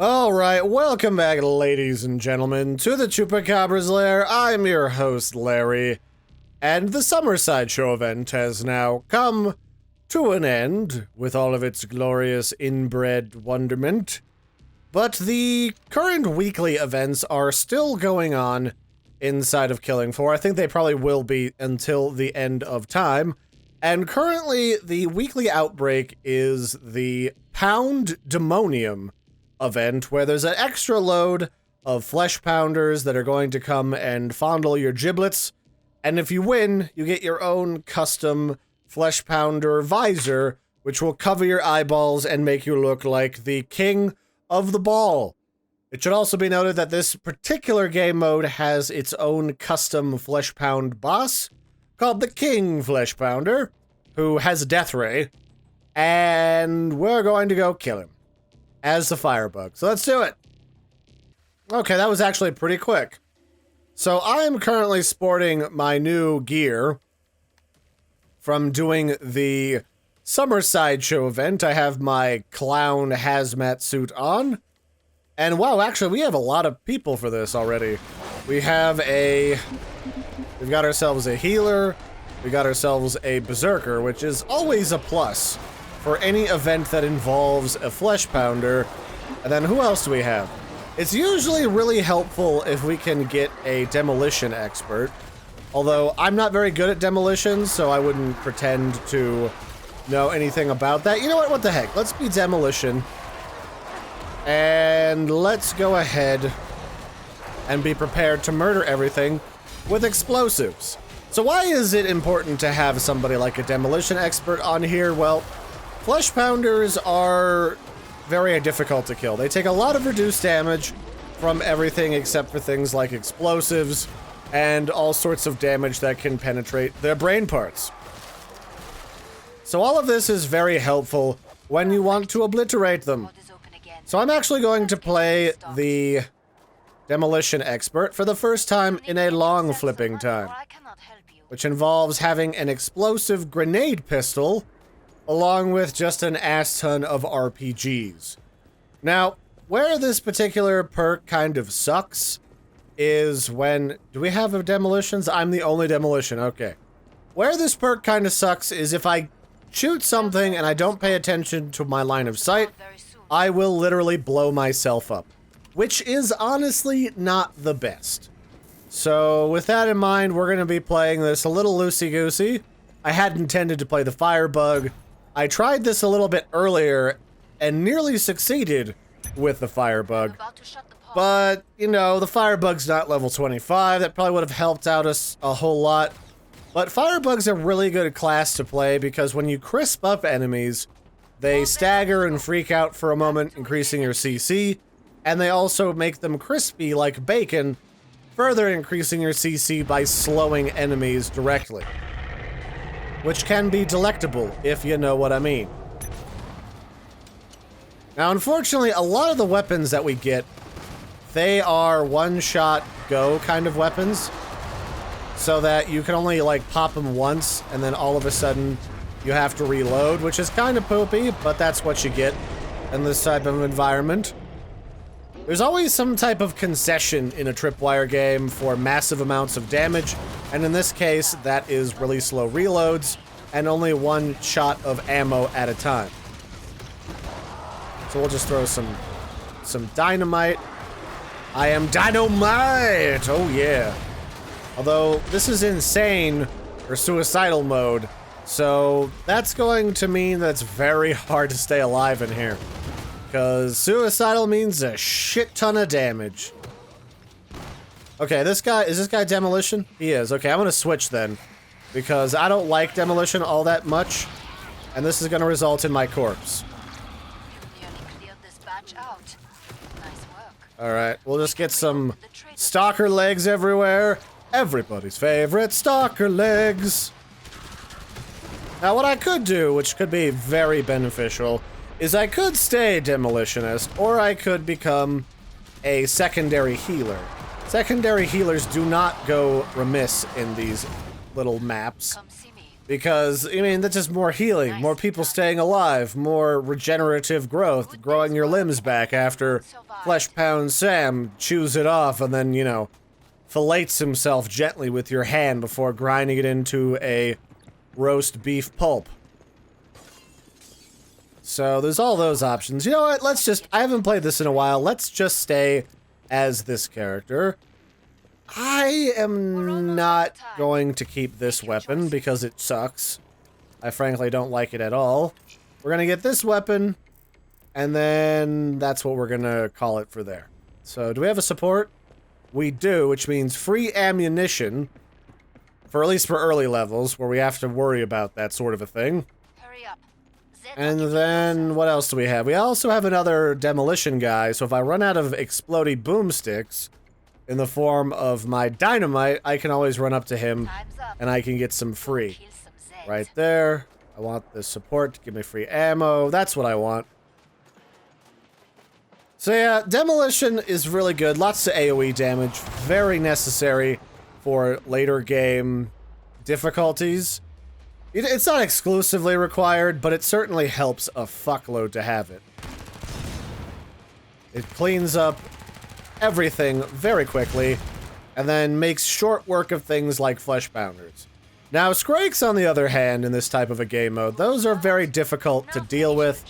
Alright, welcome back, ladies and gentlemen, to the Chupacabra's lair. I'm your host, Larry, and the Summer Sideshow event has now come to an end with all of its glorious inbred wonderment. But the current weekly events are still going on inside of Killing Floor. I think they probably will be until the end of time. And currently, the weekly outbreak is the Poundemonium event, where there's an extra load of Fleshpounders that are going to come and fondle your giblets, and if you win, you get your own custom Fleshpounder visor, which will cover your eyeballs and make you look like the king of the ball. It should also be noted that this particular game mode has its own custom Fleshpound boss, called the King FLESHPOUND, who has a death ray, and we're going to go kill him as the firebug. So let's do it. Okay, that was actually pretty quick. So I'm currently sporting my new gear from doing the Summer Sideshow event. I have my clown hazmat suit on. And wow, actually, we have a lot of people for this already. We've got ourselves a healer, we got ourselves a berserker, which is always a plus for any event that involves a Fleshpounder. And then who else do we have? It's usually really helpful if we can get a demolition expert. Although I'm not very good at demolition, so I wouldn't pretend to know anything about that. You know what the heck? Let's be demolition. And let's go ahead and be prepared to murder everything with explosives. So why is it important to have somebody like a demolition expert on here? Well, Fleshpounders are very difficult to kill. They take a lot of reduced damage from everything except for things like explosives and all sorts of damage that can penetrate their brain parts. So all of this is very helpful when you want to obliterate them. So I'm actually going to play the demolition expert for the first time in a long flipping time, which involves having an explosive grenade pistol along with just an ass ton of RPGs. Now, where this particular perk kind of sucks is when... Do we have a demolitions? I'm the only demolition, okay. Where this perk kind of sucks is if I shoot something and I don't pay attention to my line of sight, I will literally blow myself up, which is honestly not the best. So with that in mind, we're going to be playing this a little loosey-goosey. I had intended to play the firebug. I tried this a little bit earlier and nearly succeeded with the firebug. But, you know, the firebug's not level 25. That probably would have helped out us a whole lot. But firebug's a really good class to play because when you crisp up enemies, they stagger and freak out for a moment, increasing your CC. And they also make them crispy like bacon, further increasing your CC by slowing enemies directly, which can be delectable, if you know what I mean. Now, unfortunately, a lot of the weapons that we get, they are one-shot go kind of weapons, so that you can only, like, pop them once, and then all of a sudden, you have to reload, which is kind of poopy, but that's what you get in this type of environment. There's always some type of concession in a tripwire game for massive amounts of damage, and in this case, that is really slow reloads and only one shot of ammo at a time. So we'll just throw some dynamite. I am dynamite! Oh yeah. Although, this is insane or suicidal mode, so that's going to mean that it's very hard to stay alive in here. Because suicidal means a shit ton of damage. Okay, is this guy demolition? He is. Okay, I'm gonna switch then. Because I don't like demolition all that much. And this is gonna result in my corpse. Alright, we'll just get some stalker legs everywhere. Everybody's favorite stalker legs. Now what I could do, which could be very beneficial, is I could stay demolitionist, or I could become a secondary healer. Secondary healers do not go remiss in these little maps. Because, I mean, that's just more healing, more people staying alive, more regenerative growth, growing your limbs back after Fleshpound Sam chews it off and then, you know, fillets himself gently with your hand before grinding it into a roast beef pulp. So there's all those options. You know what, let's just, I haven't played this in a while, let's just stay as this character. I am not going to keep this weapon because it sucks. I frankly don't like it at all. We're gonna get this weapon, and then that's what we're gonna call it for there. So, do we have a support? We do, which means free ammunition, for at least for early levels, where we have to worry about that sort of a thing. Hurry up. And then, what else do we have? We also have another demolition guy, so if I run out of explodey boomsticks, in the form of my dynamite, I can always run up to him, and I can get some free. Right there. I want the support to give me free ammo. That's what I want. So yeah, demolition is really good. Lots of AoE damage. Very necessary for later game difficulties. It's not exclusively required, but it certainly helps a fuckload to have it. It cleans up everything very quickly, and then makes short work of things like Fleshpounders. Now, Scrakes, on the other hand, in this type of a game mode, those are very difficult to deal with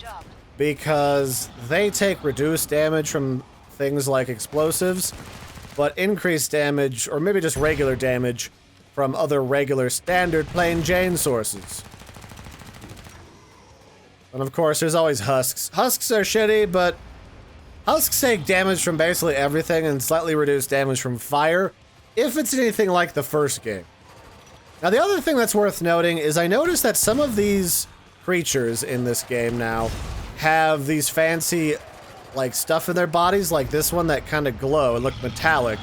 because they take reduced damage from things like explosives, but increased damage, or maybe just regular damage, from other regular standard plain Jane sources. And of course, there's always Husks. Husks are shitty, but Husks take damage from basically everything and slightly reduced damage from fire, if it's anything like the first game. Now, the other thing that's worth noting is I noticed that some of these creatures in this game now have these fancy, like, stuff in their bodies, like this one that kind of glow and look metallic.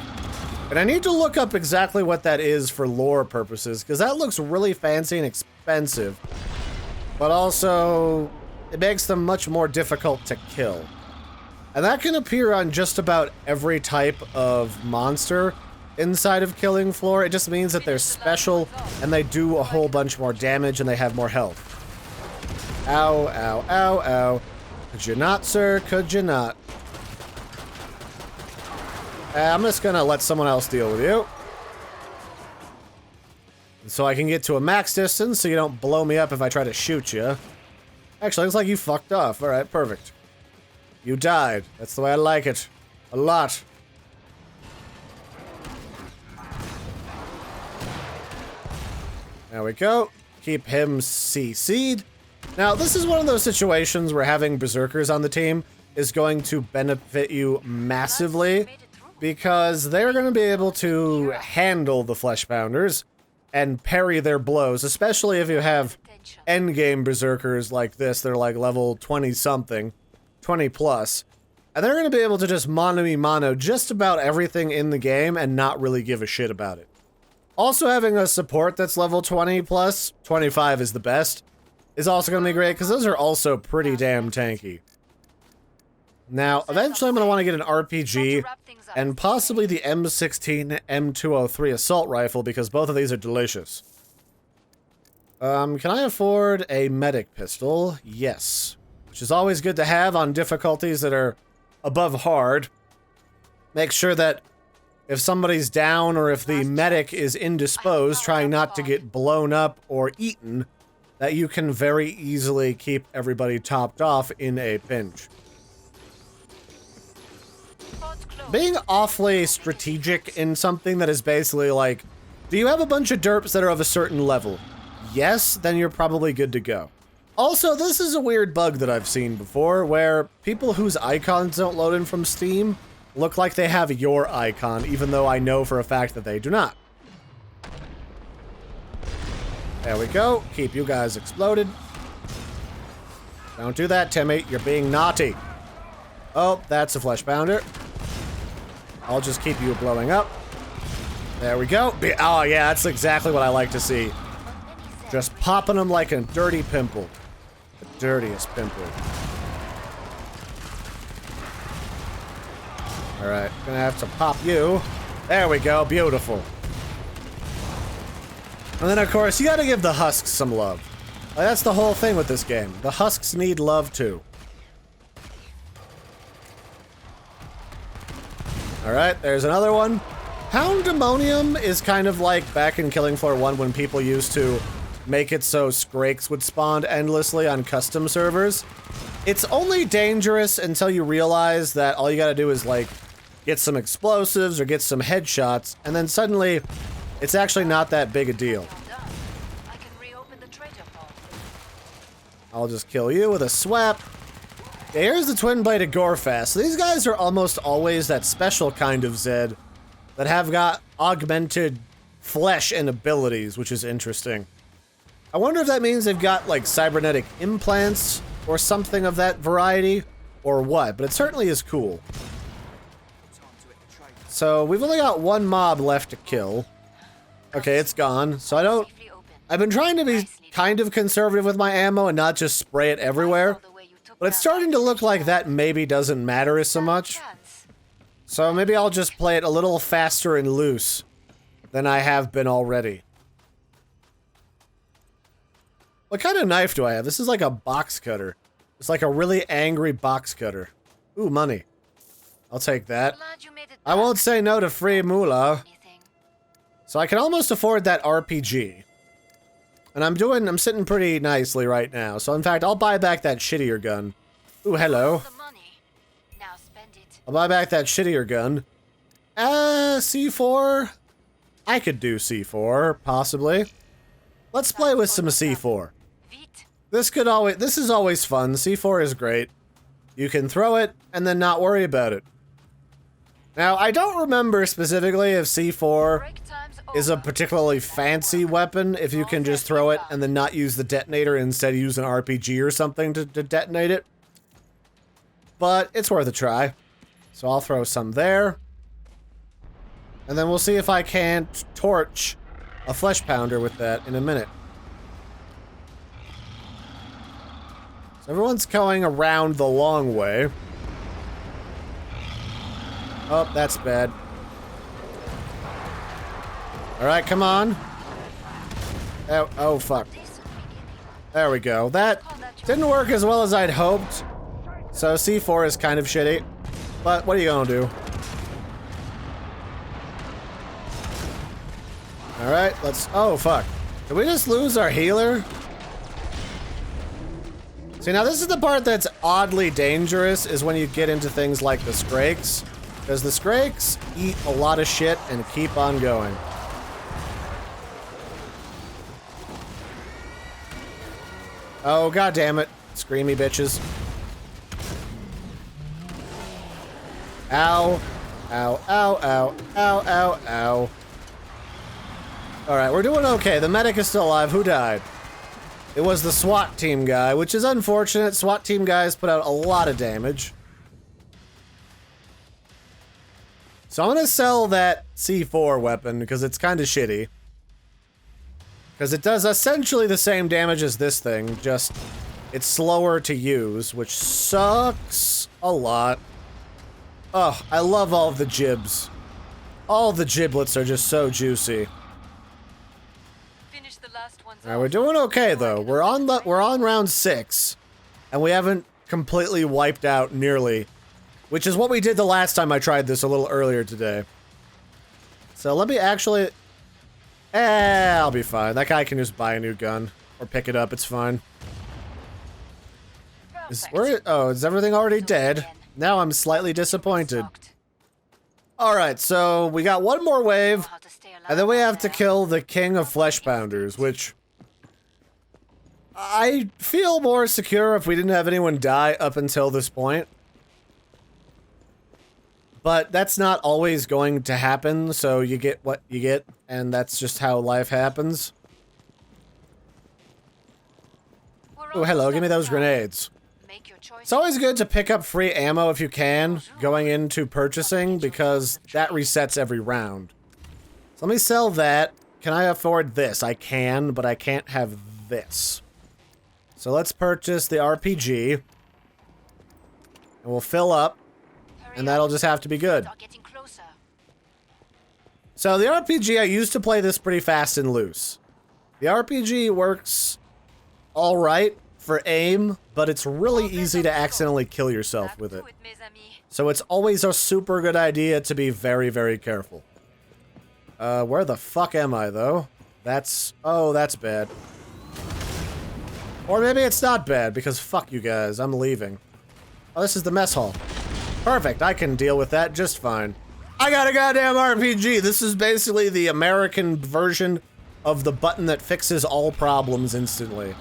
And I need to look up exactly what that is for lore purposes, because that looks really fancy and expensive. But also, it makes them much more difficult to kill. And that can appear on just about every type of monster inside of Killing Floor. It just means that they're special and they do a whole bunch more damage and they have more health. Ow, ow, ow, ow. Could you not, sir? Could you not? I'm just gonna let someone else deal with you. So I can get to a max distance so you don't blow me up if I try to shoot you. Actually, looks like you fucked off. Alright, perfect. You died. That's the way I like it. A lot. There we go. Keep him CC'd. Now, this is one of those situations where having berserkers on the team is going to benefit you massively, because they're going to be able to handle the Fleshpounders and parry their blows, especially if you have endgame berserkers like this. They're like level 20-something. 20 plus, and they're going to be able to just mono just about everything in the game and not really give a shit about it. Also, having a support that's level 20 plus, 25 is the best, is also going to be great because those are also pretty damn tanky. Now, eventually I'm going to want to get an RPG and possibly the M16 M203 assault rifle because both of these are delicious. Can I afford a medic pistol? Yes. Which is always good to have on difficulties that are above hard. Make sure that if somebody's down or if the medic is indisposed, trying not to get blown up or eaten, that you can very easily keep everybody topped off in a pinch. Being awfully strategic in something that is basically like, do you have a bunch of derps that are of a certain level? Yes, then you're probably good to go. Also, this is a weird bug that I've seen before, where people whose icons don't load in from Steam look like they have your icon, even though I know for a fact that they do not. There we go. Keep you guys exploded. Don't do that, Timmy. You're being naughty. Oh, that's a Fleshpounder. I'll just keep you blowing up. There we go. Oh, yeah, that's exactly what I like to see. Just popping them like a dirty pimple. The dirtiest pimple. Alright, gonna have to pop you. There we go, beautiful. And then, of course, you gotta give the husks some love. Like, that's the whole thing with this game. The husks need love, too. Alright, there's another one. Poundemonium is kind of like back in Killing Floor 1 when people used to make it so Skrakes would spawn endlessly on custom servers. It's only dangerous until you realize that all you gotta do is, like, get some explosives or get some headshots, and then suddenly, it's actually not that big a deal. I'll just kill you with a swap. Yeah, here's the twin-bladed Gorefast. So these guys are almost always that special kind of Zed that have got augmented flesh and abilities, which is interesting. I wonder if that means they've got, like, cybernetic implants or something of that variety, or what, but it certainly is cool. So, we've only got one mob left to kill. Okay, it's gone, so I've been trying to be kind of conservative with my ammo and not just spray it everywhere, but it's starting to look like that maybe doesn't matter so much. So maybe I'll just play it a little faster and loose than I have been already. What kind of knife do I have? This is like a box cutter. It's like a really angry box cutter. Ooh, money. I'll take that. I won't say no to free moolah. So I can almost afford that RPG. And I'm sitting pretty nicely right now. So in fact, I'll buy back that shittier gun. Ooh, hello. I'll buy back that shittier gun. C4? I could do C4, possibly. Let's play with some C4. This is always fun. C4 is great. You can throw it and then not worry about it. Now, I don't remember specifically if C4 is a particularly fancy weapon, if you can just throw it and then not use the detonator and instead use an RPG or something to detonate it. But it's worth a try. So I'll throw some there. And then we'll see if I can't torch a flesh pounder with that in a minute. So everyone's going around the long way. Oh, that's bad. Alright, come on. Oh, fuck. There we go. That didn't work as well as I'd hoped. So C4 is kind of shitty. But what are you gonna do? Alright, let's... Oh, fuck. Did we just lose our healer? See, now this is the part that's oddly dangerous, is when you get into things like the Skrakes. Because the Skrakes eat a lot of shit and keep on going. Oh, god damn it. Screamy bitches. Ow. Ow, ow, ow, ow, ow, ow. Alright, we're doing okay. The medic is still alive. Who died? It was the SWAT team guy, which is unfortunate. SWAT team guys put out a lot of damage. So I'm gonna sell that C4 weapon because it's kind of shitty. Because it does essentially the same damage as this thing, just it's slower to use, which sucks a lot. Oh, I love all of the gibs. All the giblets are just so juicy. Alright, we're doing okay though. We're on round 6, and we haven't completely wiped out nearly, which is what we did the last time I tried this a little earlier today. So let me actually... I'll be fine. That guy can just buy a new gun. Or pick it up, it's fine. Is everything already dead? Now I'm slightly disappointed. Alright, so we got one more wave, and then we have to kill the King of Fleshpounders, which... I feel more secure if we didn't have anyone die up until this point. But that's not always going to happen, so you get what you get, and that's just how life happens. Oh, hello, give me those grenades. It's always good to pick up free ammo if you can, going into purchasing, because that resets every round. So let me sell that. Can I afford this? I can, but I can't have this. So let's purchase the RPG. And we'll fill up. And that'll just have to be good. So the RPG, I used to play this pretty fast and loose. The RPG works all right for aim, but it's really easy to accidentally kill yourself with it. So it's always a super good idea to be very, very careful. Where the fuck am I, though? Oh, that's bad. Or maybe it's not bad, because fuck you guys, I'm leaving. Oh, this is the mess hall. Perfect, I can deal with that just fine. I got a goddamn RPG! This is basically the American version of the button that fixes all problems instantly.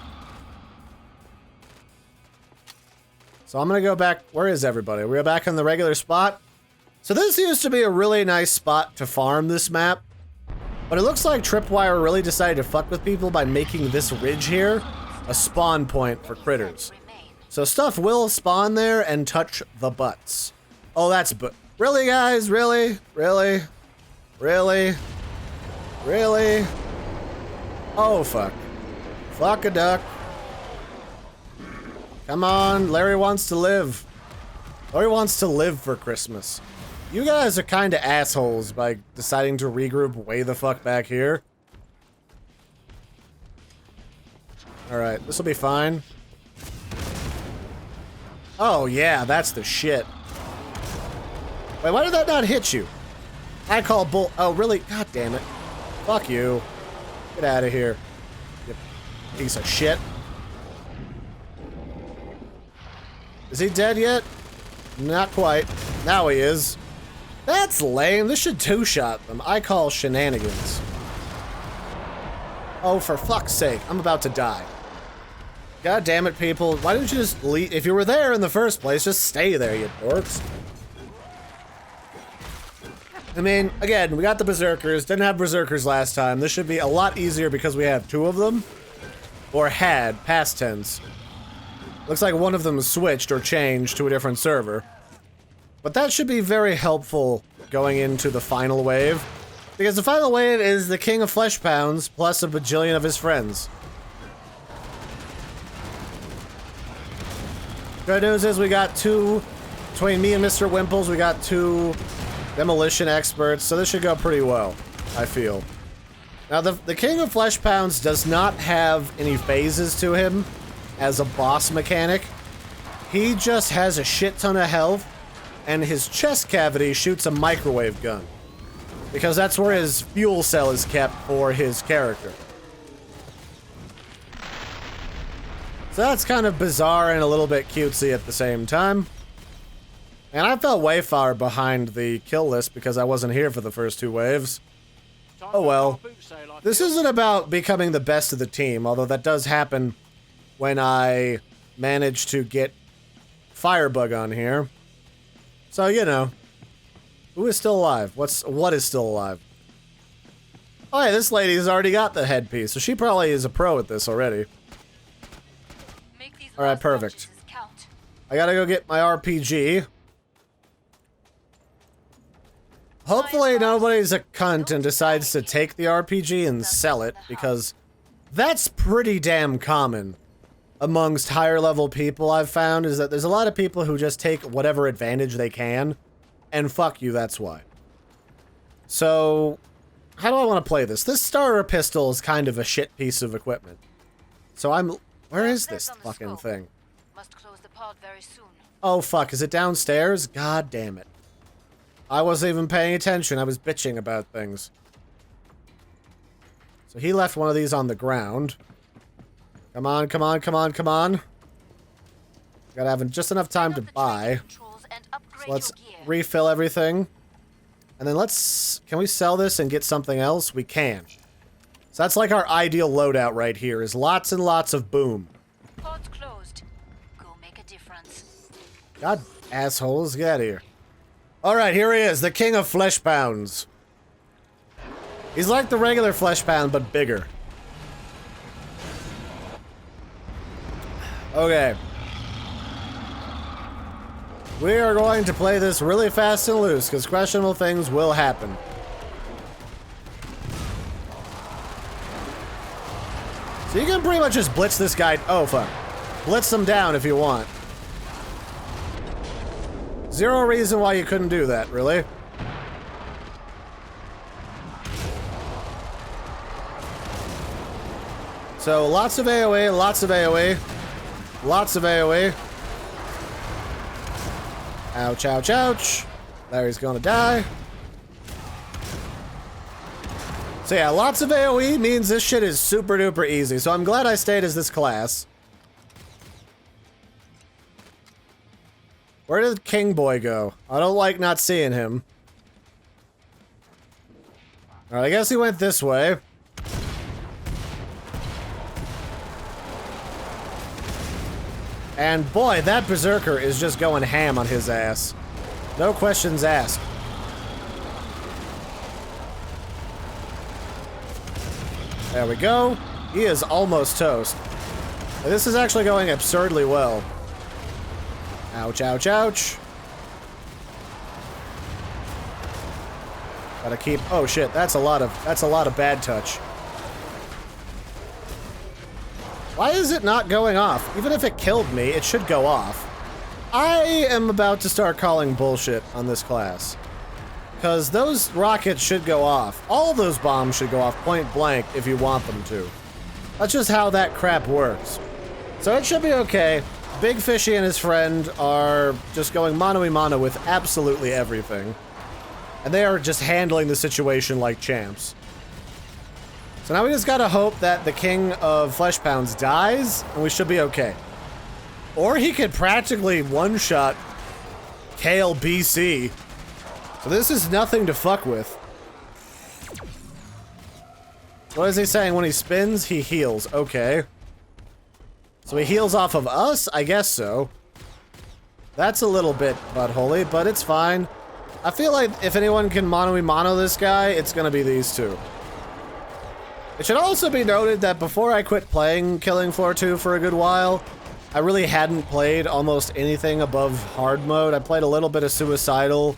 So I'm gonna go back. Where is everybody? We're back in the regular spot. So this used to be a really nice spot to farm this map, but it looks like Tripwire really decided to fuck with people by making this ridge here a spawn point for critters. So stuff will spawn there and touch the butts. Oh, that's really, guys? Really? Really? Really? Really? Oh, fuck. Fuck a duck. Come on, Larry wants to live. Larry wants to live for Christmas. You guys are kind of assholes by deciding to regroup way the fuck back here. Alright, this will be fine. Oh yeah, that's the shit. Wait, why did that not hit you? I call bull- oh really? God damn it. Fuck you. Get out of here. You piece of shit. Is he dead yet? Not quite. Now he is. That's lame. This should two-shot them. I call shenanigans. Oh, for fuck's sake. I'm about to die. God damn it, people. Why didn't you just leave? If you were there in the first place, just stay there, you dorks. I mean, again, we got the Berserkers. Didn't have Berserkers last time. This should be a lot easier because we have two of them. Or had, past tense. Looks like one of them switched or changed to a different server. But that should be very helpful going into the final wave. Because the final wave is the King of Fleshpounds plus a bajillion of his friends. Good news is we got two, between me and Mr. Wimples, we got two demolition experts, so this should go pretty well, I feel. Now, the King of Fleshpounds does not have any phases to him as a boss mechanic. He just has a shit ton of health, and his chest cavity shoots a microwave gun. Because that's where his fuel cell is kept for his character. So that's kind of bizarre and a little bit cutesy at the same time. And I fell way far behind the kill list because I wasn't here for the first two waves. Oh well. This isn't about becoming the best of the team, although that does happen when I manage to get Firebug on here. So, you know. Who is still alive? What is still alive? Oh yeah, this lady's already got the headpiece, so she probably is a pro at this already. Alright, perfect. I gotta go get my RPG. Hopefully nobody's a cunt and decides to take the RPG and sell it, because that's pretty damn common amongst higher level people I've found, is that there's a lot of people who just take whatever advantage they can, and fuck you, that's why. So, how do I want to play this? This starter pistol is kind of a shit piece of equipment. So where is this fucking thing? Must close the pod very soon. Oh fuck, is it downstairs? God damn it. I wasn't even paying attention, I was bitching about things. So he left one of these on the ground. Come on, come on, come on, come on. Gotta have just enough time to buy. So let's refill everything. And then can we sell this and get something else? We can. So that's like our ideal loadout right here, is lots and lots of boom. Pod's closed. Go make a difference. God, assholes, get out of here. Alright, here he is, the King of Fleshpounds. He's like the regular Fleshpound, but bigger. Okay. We are going to play this really fast and loose, because questionable things will happen. So you can pretty much just blitz this guy. Oh, fuck. Blitz him down if you want. Zero reason why you couldn't do that, really. So lots of AoE, lots of AoE, lots of AoE. Ouch, ouch, ouch. Larry's gonna die. So yeah, lots of AoE means this shit is super duper easy. So I'm glad I stayed as this class. Where did King Boy go? I don't like not seeing him. Alright, I guess he went this way. And boy, that Berserker is just going ham on his ass. No questions asked. There we go. He is almost toast. This is actually going absurdly well. Ouch, ouch, ouch. Gotta keep... Oh shit, that's a lot of bad touch. Why is it not going off? Even if it killed me, it should go off. I am about to start calling bullshit on this class. Because those rockets should go off. All those bombs should go off point blank if you want them to. That's just how that crap works. So it should be okay. Big Fishy and his friend are just going mano-a-mano with absolutely everything. And they are just handling the situation like champs. So now we just gotta hope that the King of Fleshpounds dies, and we should be okay. Or he could practically one-shot Kale BC. So this is nothing to fuck with. What is he saying? When he spins, he heals. Okay. So he heals off of us? I guess so. That's a little bit buttholy, but it's fine. I feel like if anyone can mono-a-mono this guy, it's gonna be these two. It should also be noted that before I quit playing Killing Floor 2 for a good while, I really hadn't played almost anything above hard mode. I played a little bit of Suicidal,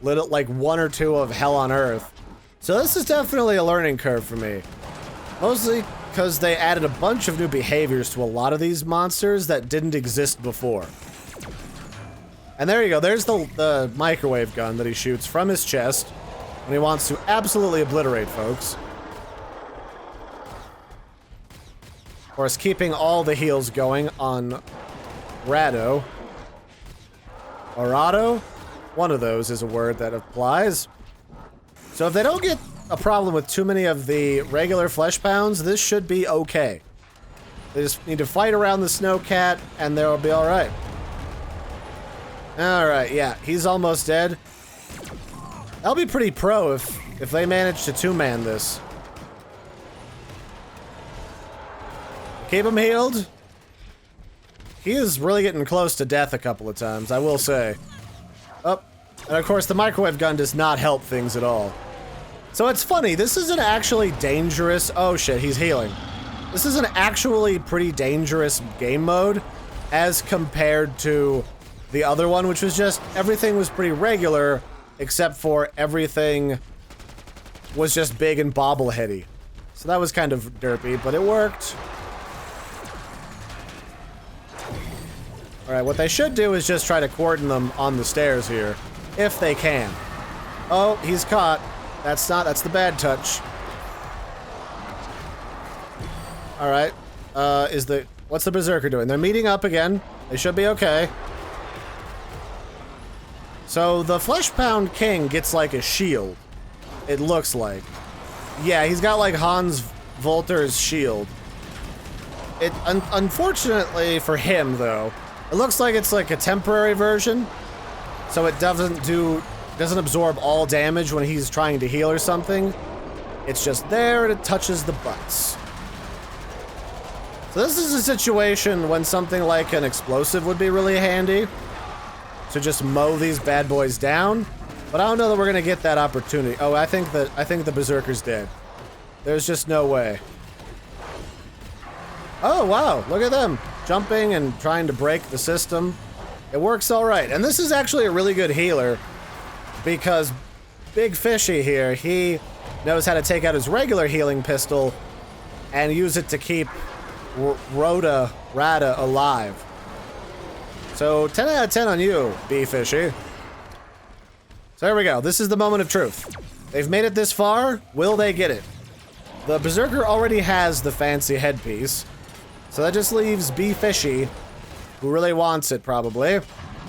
like 1 or 2 of Hell on Earth. So this is definitely a learning curve for me. Mostly because they added a bunch of new behaviors to a lot of these monsters that didn't exist before. And there you go, there's the microwave gun that he shoots from his chest when he wants to absolutely obliterate folks. Of course, keeping all the heals going on Rado. Orado? One of those is a word that applies. So if they don't get a problem with too many of the regular Fleshpounds, this should be okay. They just need to fight around the Snowcat, and they'll be alright. Alright, yeah, he's almost dead. That'll be pretty pro if they manage to two-man this. Keep him healed. He is really getting close to death a couple of times, I will say. Oh, and of course the microwave gun does not help things at all. So it's funny, this is an actually dangerous... Oh shit, he's healing. This is an actually pretty dangerous game mode as compared to the other one, which was just... Everything was pretty regular, except for everything was just big and bobbleheady. So that was kind of derpy, but it worked. Alright, what they should do is just try to cordon them on the stairs here, if they can. Oh, he's caught. That's the bad touch. Alright, what's the Berserker doing? They're meeting up again. They should be okay. So, the Fleshpound King gets like a shield. It looks like. Yeah, he's got like Hans Volter's shield. Unfortunately for him, though, it looks like it's like a temporary version, so it doesn't absorb all damage when he's trying to heal or something. It's just there and it touches the butts. So this is a situation when something like an explosive would be really handy to just mow these bad boys down, but I don't know that we're gonna get that opportunity. Oh, I think the Berserker's dead. There's just no way. Oh wow, look at them. Jumping and trying to break the system. It works alright. And this is actually a really good healer because Big Fishy here, he knows how to take out his regular healing pistol and use it to keep Rada alive. So 10 out of 10 on you, B Fishy. So there we go. This is the moment of truth. They've made it this far. Will they get it? The Berserker already has the fancy headpiece, so that just leaves B Fishy, who really wants it, probably.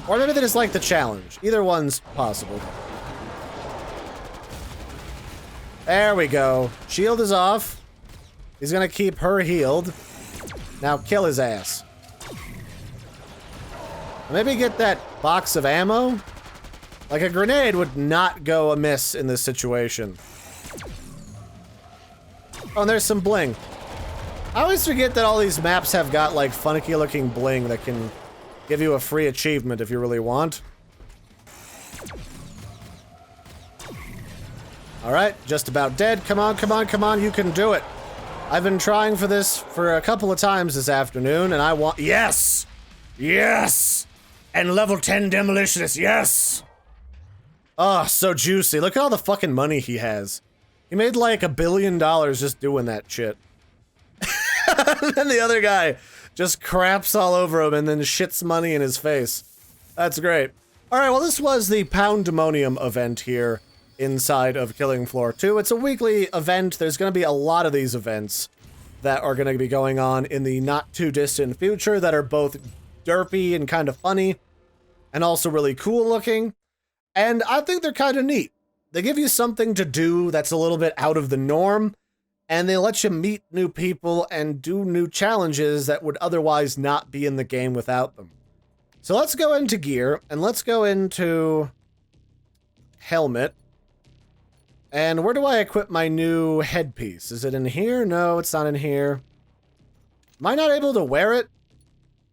Or maybe they just like the challenge. Either one's possible. There we go. Shield is off. He's gonna keep her healed. Now kill his ass. Maybe get that box of ammo? Like, a grenade would not go amiss in this situation. Oh, and there's some bling. I always forget that all these maps have got, like, funky looking bling that can give you a free achievement if you really want. Alright, just about dead. Come on, come on, come on, you can do it. I've been trying for this for a couple of times this afternoon, and I want— Yes! Yes! And level 10 demolitionist, yes! Oh, so juicy. Look at all the fucking money he has. He made like $1 billion just doing that shit. And then the other guy just craps all over him and then shits money in his face. That's great. Alright, well, this was the Poundemonium event here inside of Killing Floor 2. It's a weekly event. There's going to be a lot of these events that are going to be going on in the not-too-distant future that are both derpy and kind of funny and also really cool looking. And I think they're kind of neat. They give you something to do that's a little bit out of the norm, and they let you meet new people and do new challenges that would otherwise not be in the game without them. So let's go into gear, and let's go into helmet. And where do I equip my new headpiece? Is it in here? No, it's not in here. Am I not able to wear it?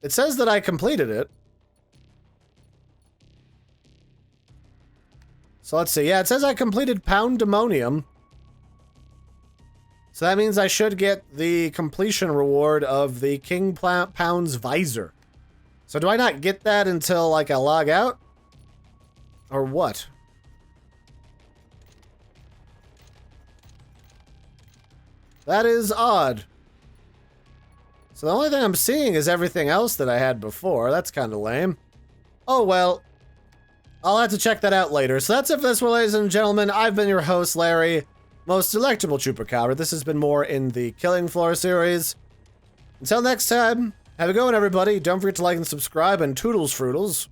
It says that I completed it. So let's see. Yeah, it says I completed Poundemonium. So that means I should get the completion reward of the King Pound's visor. So do I not get that until, like, I log out? Or what? That is odd. So the only thing I'm seeing is everything else that I had before. That's kind of lame. Oh, well. I'll have to check that out later. So that's it for this one, ladies and gentlemen. I've been your host, Larry. Most delectable Chupacabra. This has been more in the Killing Floor series. Until next time, have a good one, everybody. Don't forget to like and subscribe, and toodles fruitles.